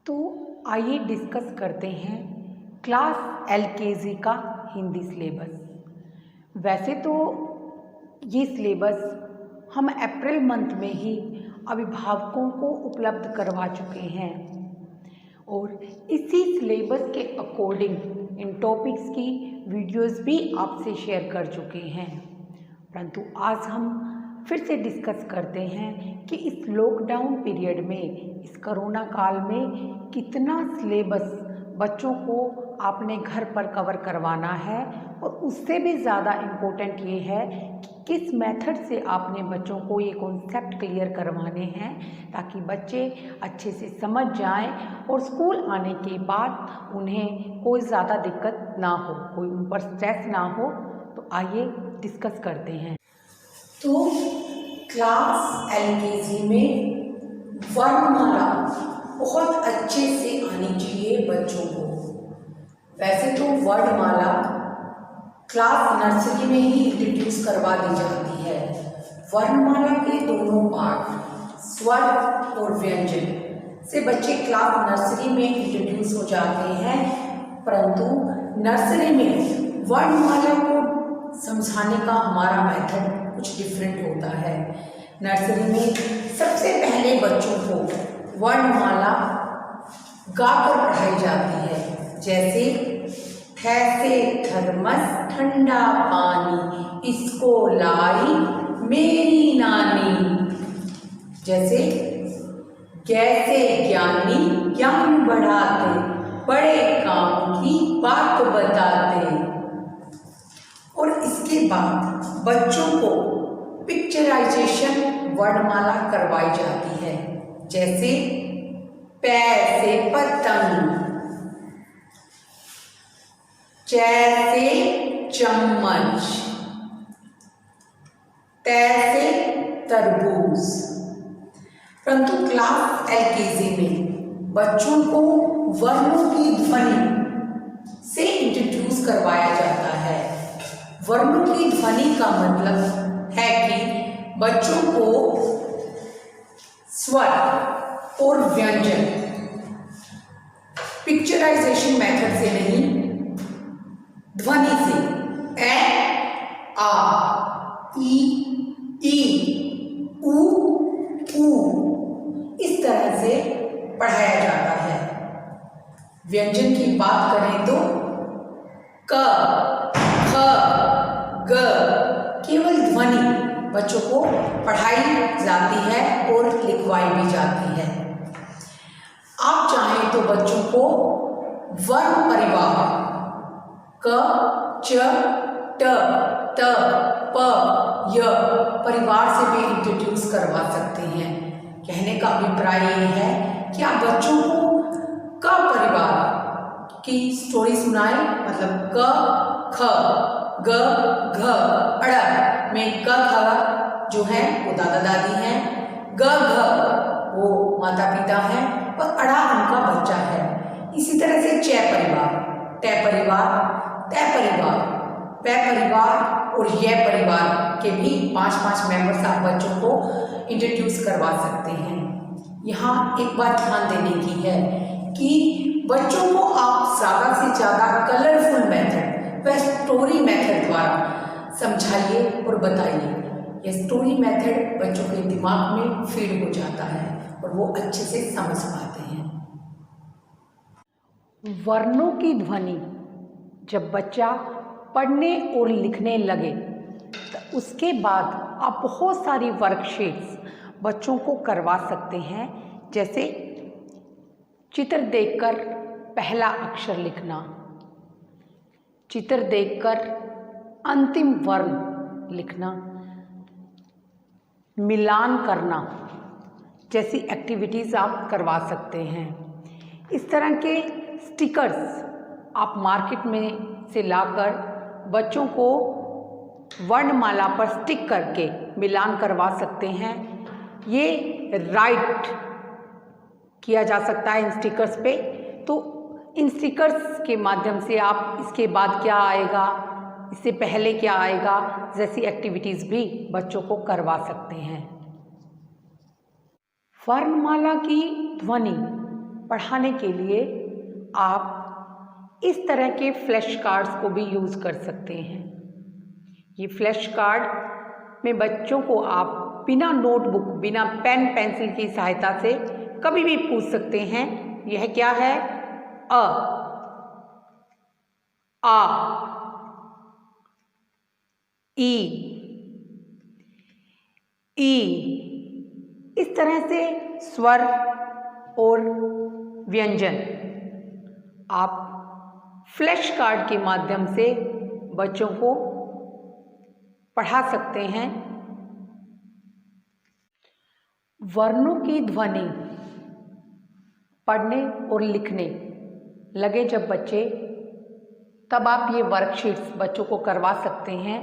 तो आइए डिस्कस करते हैं क्लास एलकेजी का हिंदी सिलेबस। वैसे तो ये सिलेबस हम अप्रैल मंथ में ही अभिभावकों को उपलब्ध करवा चुके हैं और इसी सिलेबस के अकॉर्डिंग इन टॉपिक्स की वीडियोस भी आपसे शेयर कर चुके हैं। परंतु आज हम फिर से डिस्कस करते हैं कि इस लॉकडाउन पीरियड में, इस कोरोना काल में कितना सिलेबस बच्चों को आपने घर पर कवर करवाना है और उससे भी ज़्यादा इम्पोर्टेंट ये है कि किस मेथड से आपने बच्चों को ये कॉन्सेप्ट क्लियर करवाने हैं ताकि बच्चे अच्छे से समझ जाएं और स्कूल आने के बाद उन्हें कोई ज़्यादा दिक्कत ना हो, कोई उन पर स्ट्रेस ना हो। तो आइए डिस्कस करते हैं। तो क्लास एलकेजी में वर्णमाला बहुत अच्छे से आनी चाहिए बच्चों को। वैसे तो वर्णमाला क्लास नर्सरी में ही इंट्रोड्यूस करवा दी जाती है। वर्णमाला के दोनों पार्ट स्वर और व्यंजन से बच्चे क्लास नर्सरी में इंट्रोड्यूस हो जाते हैं, परंतु नर्सरी में वर्णमाला को समझाने का हमारा मेथड कुछ डिफरेंट होता है। नर्सरी में सबसे पहले बच्चों को वर्णमाला गाकर पढ़ाई जाती है, जैसे थ से थर्मस ठंडा पानी, इसको लाई मेरी नानी। जैसे कैसे ज्ञानी ज्ञान बढ़ाते, बड़े काम की बात बताते। और इसके बाद बच्चों को पिक्चराइजेशन वर्णमाला करवाई जाती है, जैसे पैर से पतंग, जैसे चम्मच, तैसे तरबूज। परंतु क्लास एलकेजी में बच्चों को वर्णों की ध्वनि से इंट्रोड्यूस करवाया जाता है। वर्णों की ध्वनि का मतलब है कि बच्चों को स्वर और व्यंजन पिक्चराइजेशन मेथड से नहीं, ध्वनि से ए, आ, ई, ऊ, इस तरह से पढ़ाया जाता है। व्यंजन की बात करें तो क, ख, ग केवल ध्वनि बच्चों को पढ़ाई जाती है और लिखवाई भी जाती है। आप चाहें तो बच्चों को वर्ण परिवार क, च, ट, त, प, य परिवार से भी इंट्रोड्यूस करवा सकते हैं। कहने का अभिप्राय ये है कि आप बच्चों को क परिवार की स्टोरी सुनाएं, मतलब क, ख, ग, घ, अड़ में क, ख जो है वो दादा दादी हैं, ग, घ वो माता पिता हैं और अड़ा उनका बच्चा है। इसी तरह से च परिवार, ट परिवार, त परिवार, प परिवार और य परिवार के भी 5-5 मेंबर्स आप बच्चों को इंट्रोड्यूस करवा सकते हैं। यहाँ एक बात ध्यान देने की है कि बच्चों को आप ज़्यादा से ज़्यादा कलरफुल मेथड व स्टोरी मेथड द्वारा समझाइए और बताइए। यह स्टोरी मेथड बच्चों के दिमाग में फीड हो जाता है और वो अच्छे से समझ पाते हैं। वर्णों की ध्वनि जब बच्चा पढ़ने और लिखने लगे तो उसके बाद आप बहुत सारी वर्कशीट्स बच्चों को करवा सकते हैं, जैसे चित्र देखकर पहला अक्षर लिखना, चित्र देखकर अंतिम वर्ण लिखना, मिलान करना जैसी एक्टिविटीज़ आप करवा सकते हैं। इस तरह के स्टिकर्स आप मार्केट में से लाकर बच्चों को वर्णमाला पर स्टिक करके मिलान करवा सकते हैं। ये राइट किया जा सकता है इन स्टिकर्स पे। तो इन स्टिकर्स के माध्यम से आप इसके बाद क्या आएगा, इससे पहले क्या आएगा जैसी एक्टिविटीज़ भी बच्चों को करवा सकते हैं। वर्णमाला की ध्वनि पढ़ाने के लिए आप इस तरह के फ्लैश कार्ड्स को भी यूज़ कर सकते हैं। ये फ्लैश कार्ड में बच्चों को आप बिना नोटबुक, बिना पेन पेंसिल की सहायता से कभी भी पूछ सकते हैं। यह क्या है? अ, आ, ई, इस तरह से स्वर और व्यंजन आप फ्लैश कार्ड के माध्यम से बच्चों को पढ़ा सकते हैं। वर्णों की ध्वनि पढ़ने और लिखने लगे जब बच्चे, तब आप ये वर्कशीट्स बच्चों को करवा सकते हैं।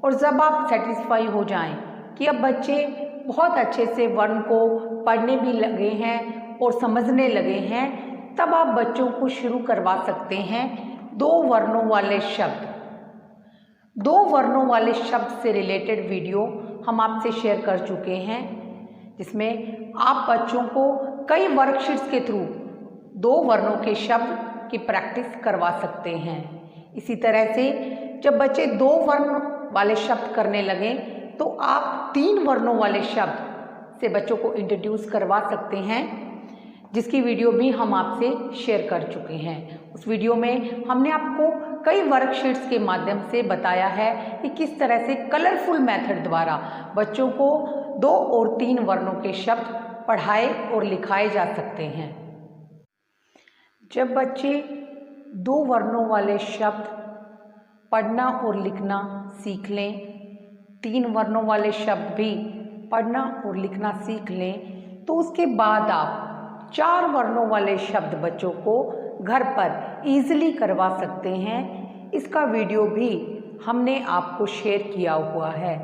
और जब आप सेटिस्फाई हो जाएं कि अब बच्चे बहुत अच्छे से वर्ण को पढ़ने भी लगे हैं और समझने लगे हैं, तब आप बच्चों को शुरू करवा सकते हैं 2 वर्णों वाले शब्द। 2 वर्णों वाले शब्द से रिलेटेड वीडियो हम आपसे शेयर कर चुके हैं, जिसमें आप बच्चों को कई वर्कशीट्स के थ्रू 2 वर्णों के शब्द की प्रैक्टिस करवा सकते हैं। इसी तरह से जब बच्चे 2 वर्ण वाले शब्द करने लगें तो आप 3 वर्णों वाले शब्द से बच्चों को इंट्रोड्यूस करवा सकते हैं, जिसकी वीडियो भी हम आपसे शेयर कर चुके हैं। उस वीडियो में हमने आपको कई वर्कशीट्स के माध्यम से बताया है कि किस तरह से कलरफुल मेथड द्वारा बच्चों को 2 और 3 वर्णों के शब्द पढ़ाए और लिखाए जा सकते हैं। जब बच्चे 2 वर्णों वाले शब्द पढ़ना और लिखना सीख लें, 3 वर्णों वाले शब्द भी पढ़ना और लिखना सीख लें, तो उसके बाद आप 4 वर्णों वाले शब्द बच्चों को घर पर इजीली करवा सकते हैं। इसका वीडियो भी हमने आपको शेयर किया हुआ है,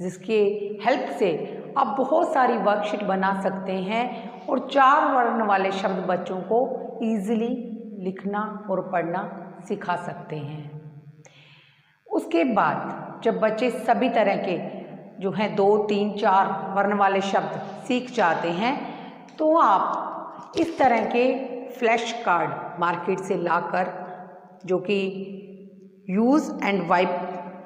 जिसके हेल्प से आप बहुत सारी वर्कशीट बना सकते हैं और 4 वर्ण वाले शब्द बच्चों को इजीली लिखना और पढ़ना सिखा सकते हैं। उसके बाद जब बच्चे सभी तरह के जो हैं 2, 3, 4 वर्ण वाले शब्द सीख जाते हैं, तो आप इस तरह के फ्लैश कार्ड मार्केट से लाकर, जो कि use and wipe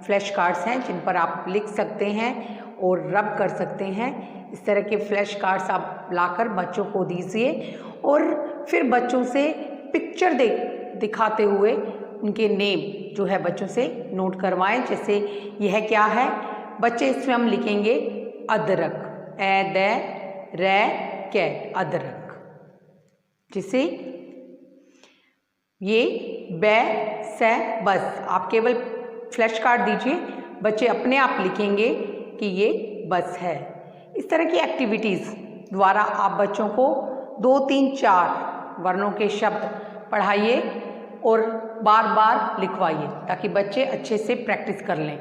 flash cards हैं, जिन पर आप लिख सकते हैं और रब कर सकते हैं, इस तरह के फ्लैश कार्ड्स आप लाकर बच्चों को दीजिए और फिर बच्चों से पिक्चर दिखाते हुए उनके नेम जो है बच्चों से नोट करवाएं। जैसे यह क्या है, बच्चे इसमें हम लिखेंगे अदरक, ए द रे के, अदरक। जैसे ये बै से बस, आप केवल फ्लैश कार्ड दीजिए, बच्चे अपने आप लिखेंगे कि ये बस है। इस तरह की एक्टिविटीज़ द्वारा आप बच्चों को 2, 3, 4 वर्णों के शब्द पढ़ाइए और बार बार लिखवाइए, ताकि बच्चे अच्छे से प्रैक्टिस कर लें।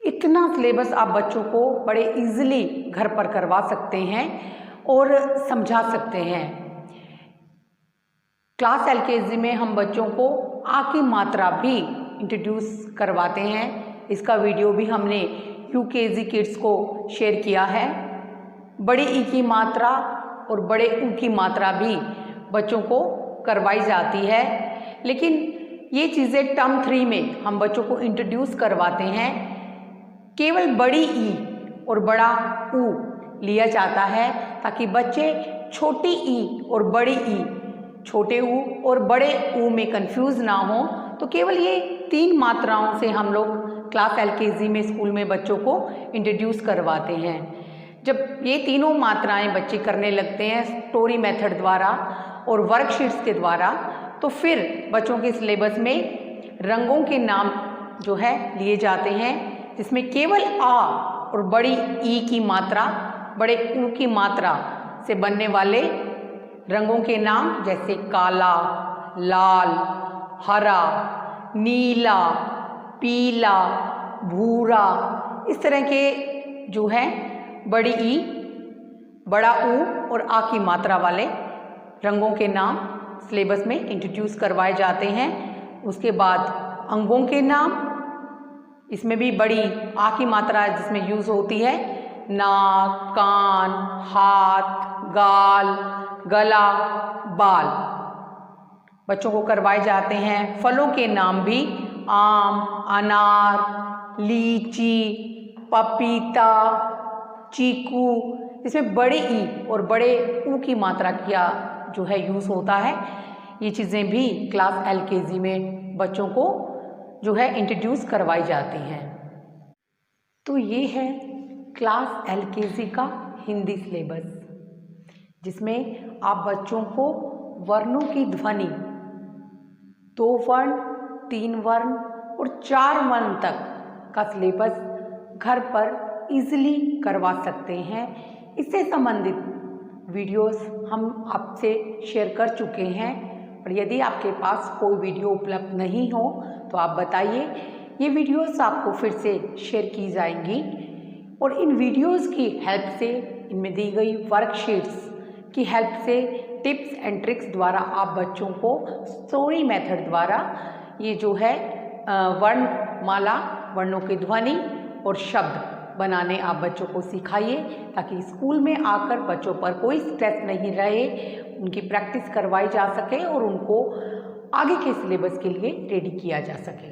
इतना सिलेबस आप बच्चों को बड़े इजीली घर पर करवा सकते हैं और समझा सकते हैं। क्लास LKG में हम बच्चों को आ की मात्रा भी इंट्रोड्यूस करवाते हैं। इसका वीडियो भी हमने UKG किड्स को शेयर किया है। बड़ी ई की मात्रा और बड़े ऊ की मात्रा भी बच्चों को करवाई जाती है, लेकिन ये चीज़ें टर्म 3 में हम बच्चों को इंट्रोड्यूस करवाते हैं। केवल बड़ी ई और बड़ा ऊ लिया जाता है, ताकि बच्चे छोटी ई और बड़ी ई, छोटे ऊ और बड़े ऊ में कंफ्यूज ना हो। तो केवल ये 3 मात्राओं से हम लोग क्लास LKG में स्कूल में बच्चों को इंट्रोड्यूस करवाते हैं। जब ये तीनों मात्राएं बच्चे करने लगते हैं स्टोरी मेथड द्वारा और वर्कशीट्स के द्वारा, तो फिर बच्चों के सिलेबस में रंगों के नाम जो है लिए जाते हैं, जिसमें केवल आ और बड़ी ई की मात्रा, बड़े ऊ की मात्रा से बनने वाले रंगों के नाम, जैसे काला, लाल, हरा, नीला, पीला, भूरा, इस तरह के जो है बड़ी ई, बड़ा ऊ और आ की मात्रा वाले रंगों के नाम सिलेबस में इंट्रोड्यूस करवाए जाते हैं। उसके बाद अंगों के नाम, इसमें भी बड़ी आ की मात्रा जिसमें यूज़ होती है, नाक, कान, हाथ, गाल, गला, बाल बच्चों को करवाए जाते हैं। फलों के नाम भी आम, अनार, लीची, पपीता, चीकू, इसमें बड़े ई और बड़े ऊ की मात्रा किया जो है यूज़ होता है। ये चीज़ें भी क्लास LKG में बच्चों को जो है इंट्रोड्यूस करवाई जाती हैं। तो ये है क्लास LKG का हिंदी सिलेबस, जिसमें आप बच्चों को वर्णों की ध्वनि 2 वर्ण, 3 वर्ण और 4 वर्ण तक का सिलेबस घर पर इजीली करवा सकते हैं। इससे संबंधित वीडियोस हम आपसे शेयर कर चुके हैं, और यदि आपके पास कोई वीडियो उपलब्ध नहीं हो तो आप बताइए, ये वीडियोस आपको फिर से शेयर की जाएंगी। और इन वीडियोस की हेल्प से, इनमें दी गई वर्कशीट्स की हेल्प से, टिप्स एंड ट्रिक्स द्वारा आप बच्चों को स्टोरी मेथड द्वारा ये जो है वर्णमाला, वर्णों की ध्वनि और शब्द बनाने आप बच्चों को सिखाइए, ताकि स्कूल में आकर बच्चों पर कोई स्ट्रेस नहीं रहे, उनकी प्रैक्टिस करवाई जा सके और उनको आगे के सिलेबस के लिए रेडी किया जा सके।